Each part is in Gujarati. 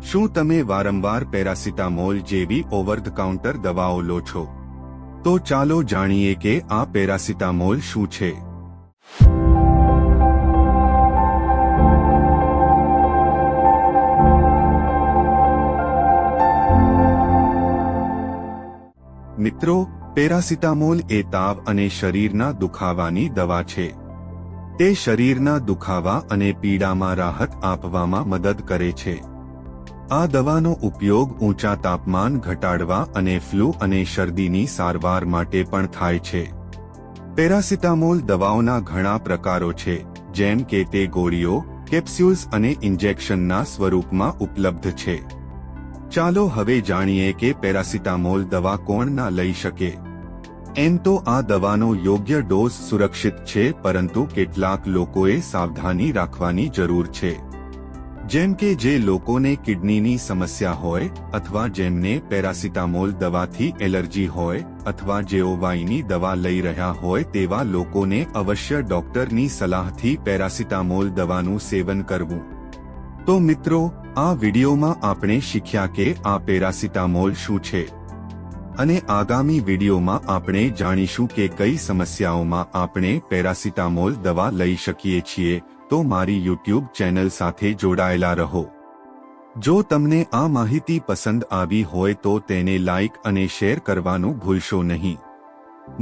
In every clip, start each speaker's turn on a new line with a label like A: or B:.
A: શું તમે વારંવાર પેરાસિટામોલ જેવી ઓવર ધ કાઉન્ટર દવાઓ લો છો? તો ચાલો જાણીએ કે આ પેરાસિટામોલ શું છે. મિત્રો, પેરાસિટામોલ એ તાવ અને શરીરના દુખાવાની દવા છે. તે શરીરના દુખાવા અને પીડામાં રાહત આપવામાં મદદ કરે છે. આ દવાનો ઉપયોગ ઊંચા તાપમાન ઘટાડવા અને ફ્લૂ અને શરદીની સારવાર માટે પણ થાય છે. પેરાસિટામોલ દવાઓના ઘણા પ્રકારો છે, જેમ કે તે ગોળીઓ, કેપ્સ્યુલ્સ અને ઇન્જેક્શનના સ્વરૂપમાં ઉપલબ્ધ છે. ચાલો હવે જાણીએ કે પેરાસિટામોલ દવા કોણ ના લઈ શકે. એમ તો આ દવાનો યોગ્ય ડોઝ સુરક્ષિત છે, પરંતુ કેટલાક લોકોએ સાવધાની રાખવાની જરૂર છે. જેમ કે જે લોકોને કિડનીની સમસ્યા હોય, અથવા જેમને પેરાસિટામોલ દવાથી એલર્જી હોય, અથવા જેઓ વાઈની દવા લઈ રહ્યા હોય તેવા લોકોને અવશ્ય ડોક્ટરની સલાહથી પેરાસિટામોલ દવાનું સેવન કરવું. તો મિત્રો, આ વિડીયોમાં આપણે શીખ્યા કે આ પેરાસિટામોલ શું છે, અને આગામી વિડીયોમાં આપણે જાણીશું કે કઈ સમસ્યાઓમાં આપણે પેરાસિટામોલ દવા લઈ શકીએ છીએ. તો મારી YouTube ચેનલ સાથે જોડાયેલા રહો. જો તમને આ માહિતી પસંદ આવી હોય તો તેને લાઇક અને શેર કરવાનું ભૂલશો નહીં.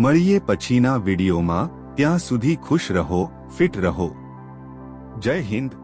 A: મળીએ પછીના વિડીયોમાં. ત્યાં સુધી ખુશ રહો, ફિટ રહો. જય હિન્દ.